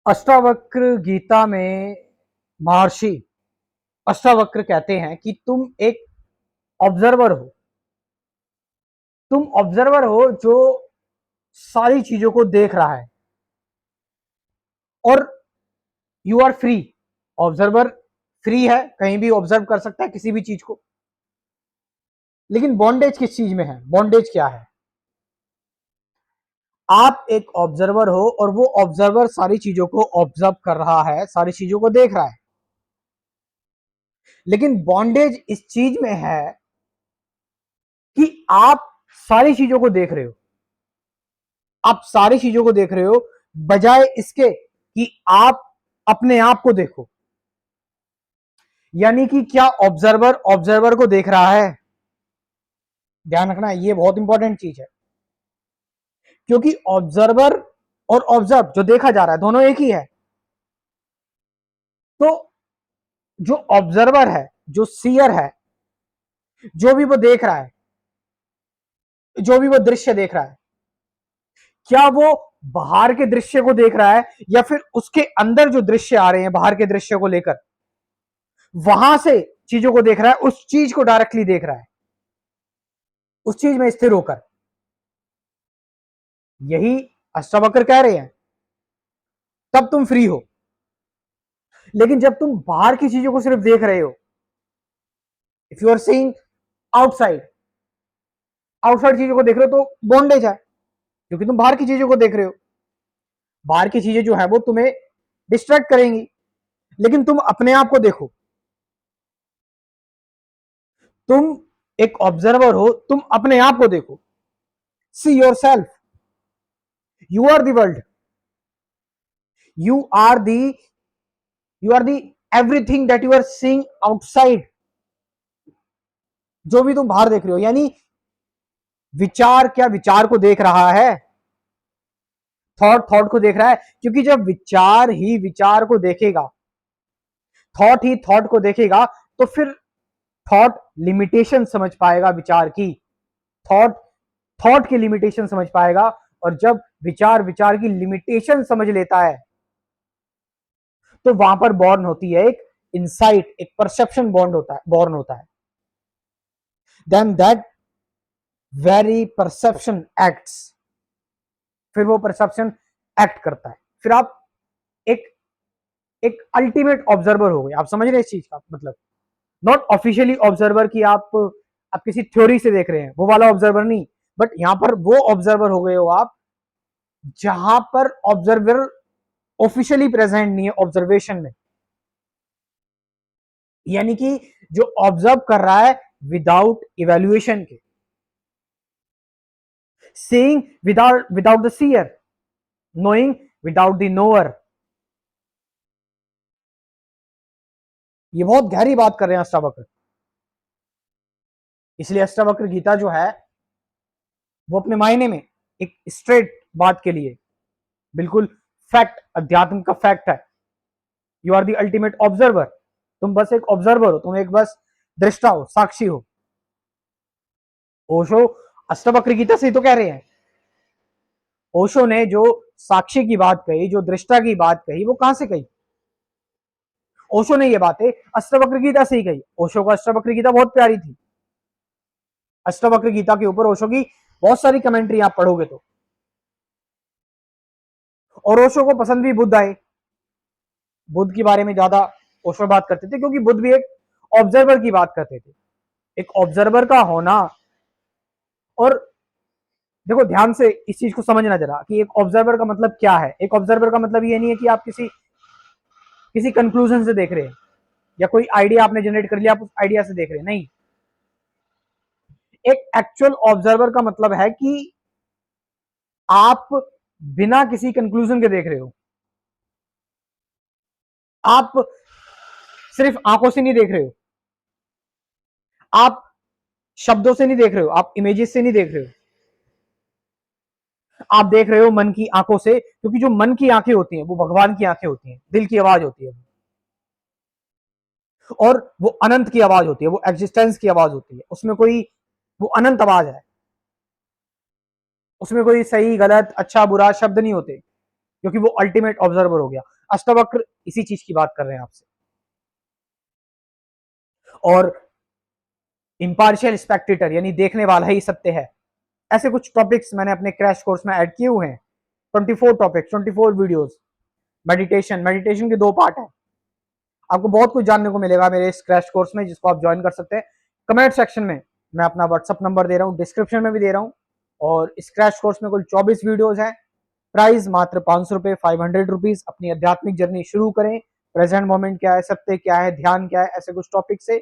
अष्टावक्र गीता में महर्षि अष्टावक्र कहते हैं कि तुम एक ऑब्जर्वर हो। तुम ऑब्जर्वर हो जो सारी चीजों को देख रहा है और you are free. Observer free है, कहीं भी ऑब्जर्व कर सकता है किसी भी चीज को। लेकिन बॉन्डेज किस चीज में है? बॉन्डेज क्या है? आप एक ऑब्जर्वर हो और वो ऑब्जर्वर सारी चीजों को ऑब्जर्व कर रहा है, सारी चीजों को देख रहा है। लेकिन बॉन्डेज इस चीज में है कि आप सारी चीजों को देख रहे हो। आप सारी चीजों को देख रहे हो बजाय इसके कि आप अपने आप को देखो। यानी कि क्या ऑब्जर्वर ऑब्जर्वर को देख रहा है? ध्यान रखना, ये बहुत इंपॉर्टेंट चीज है, क्योंकि ऑब्जर्वर और ऑब्जर्व जो देखा जा रहा है दोनों एक ही है। तो जो ऑब्जर्वर है, जो सीयर है, जो भी वो देख रहा है, जो भी वो दृश्य देख रहा है, क्या वो बाहर के दृश्य को देख रहा है या फिर उसके अंदर जो दृश्य आ रहे हैं बाहर के दृश्य को लेकर वहां से चीजों को देख रहा है, उस चीज को डायरेक्टली देख रहा है, उस चीज में स्थिर होकर। यही अष्टावक्र कह रहे हैं, तब तुम फ्री हो। लेकिन जब तुम बाहर की चीजों को सिर्फ देख रहे हो, if you are seeing outside, outside चीजों को देख रहे हो तो बॉन्डेज है, क्योंकि तुम बाहर की चीजों को देख रहे हो। बाहर की चीजें जो है वो तुम्हें डिस्ट्रैक्ट करेंगी। लेकिन तुम अपने आप को देखो, तुम एक ऑब्जर्वर हो, तुम अपने आप को देखो। See yourself, you are the world, you are the you are the everything that you are seeing outside. जो भी तुम बाहर देख रहे हो, यानी विचार क्या विचार को देख रहा है? थॉट थॉट को देख रहा है, क्योंकि जब विचार ही विचार को देखेगा, थॉट ही थॉट को देखेगा, तो फिर थॉट लिमिटेशन समझ पाएगा विचार की। थॉट थॉट की लिमिटेशन समझ पाएगा, और जब विचार विचार की लिमिटेशन समझ लेता है तो वहां पर बॉर्न होती है एक इंसाइट, एक परसेप्शन बॉर्न होता है। Then that very perception acts, फिर वो परसेप्शन एक्ट करता है। फिर आप एक एक अल्टीमेट ऑब्जर्वर हो गए। आप समझ रहे हैं इस चीज का मतलब? नॉट ऑफिशियली ऑब्जर्वर कि आप किसी थ्योरी से देख रहे हैं, वो वाला ऑब्जर्वर नहीं, बट यहां पर वो ऑब्जर्वर हो गए हो आप जहां पर ऑब्जर्वर ऑफिशियली प्रेजेंट नहीं है ऑब्जर्वेशन में। यानी कि जो ऑब्जर्व कर रहा है विदाउट इवेल्युएशन के, seeing without the seer, knowing without the knower. ये बहुत गहरी बात कर रहे हैं अष्टावक्र। इसलिए अष्टावक्र गीता जो है वो अपने मायने में एक स्ट्रेट बात के लिए बिल्कुल फैक्ट, अध्यात्म का फैक्ट है। You are the ultimate observer. तुम बस एक ऑब्जर्वर हो, तुम एक बस दृष्टा हो, साक्षी हो। ओशो अष्टावक्र गीता से ही तो कह रहे हैं। ओशो ने जो साक्षी की बात कही, जो दृष्टा की बात कही, वो कहां से कही? ओशो ने ये बातें अष्टावक्र गीता से ही कही। ओशो को अष्टावक्र गीता बहुत प्यारी थी। अष्टावक्र गीता के ऊपर ओशो की बहुत सारी कमेंट्री आप पढ़ोगे तो। और ओशो को पसंद भी बुद्ध आए। बुद्ध के बारे में ज्यादा ओशो बात करते थे, क्योंकि बुद्ध भी एक ऑब्जर्वर की बात करते थे। एक ऑब्जर्वर का होना, और देखो ध्यान से इस चीज को समझना जरा कि एक ऑब्जर्वर का मतलब क्या है। एक ऑब्जर्वर का मतलब ये नहीं है कि आप किसी किसी कंक्लूजन से देख रहे हैं या कोई आइडिया आपने जनरेट कर लिया, आप उस आइडिया से देख रहे हैं, नहीं। एक एक्चुअल ऑब्जर्वर का मतलब है कि आप बिना किसी कंक्लूजन के देख रहे हो। आप सिर्फ आंखों से नहीं देख रहे हो, आप शब्दों से नहीं देख रहे हो, आप इमेजेस से नहीं देख रहे हो, आप देख रहे हो मन की आंखों से। क्योंकि जो मन की आंखें होती हैं वो भगवान की आंखें होती हैं, दिल की आवाज होती है, और वो अनंत की आवाज होती है, वो एग्जिस्टेंस की आवाज होती है। उसमें कोई, वो अनंत आवाज है, उसमें कोई सही गलत अच्छा बुरा शब्द नहीं होते। क्योंकि वो अल्टीमेट ऑब्जर्वर हो गया। अष्टावक्र इसी चीज की बात कर रहे हैं आपसे। और इम्पार्शियल स्पेक्टेटर यानी देखने वाला ही सत्य है, ऐसे कुछ टॉपिक्स मैंने अपने क्रैश कोर्स में ऐड किए हुए हैं। 24 टॉपिक्स, 24 वीडियोस। मेडिटेशन के 2 पार्ट है। आपको बहुत कुछ जानने को मिलेगा मेरे इस क्रैश कोर्स में, जिसको आप ज्वाइन कर सकते हैं। कमेंट सेक्शन में मैं अपना व्हाट्सअप नंबर दे रहा हूँ, डिस्क्रिप्शन में भी दे रहा हूँ। और इस क्रैश कोर्स में कुल 24 वीडियोज हैं। प्राइस मात्र 500 रुपए, 500 रुपीज। अपनी आध्यात्मिक जर्नी शुरू करें। प्रेजेंट मोमेंट क्या है, सत्य क्या है, ध्यान क्या है, ऐसे कुछ टॉपिक से।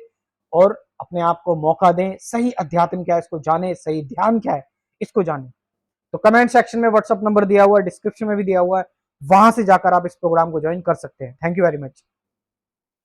और अपने आप को मौका दें, सही अध्यात्म क्या है इसको जाने, सही ध्यान क्या है इसको जाने। तो कमेंट सेक्शन में व्हाट्सअप नंबर दिया हुआ है, डिस्क्रिप्शन में भी दिया हुआ है, वहां से जाकर आप इस प्रोग्राम को ज्वाइन कर सकते हैं। Thank you very much.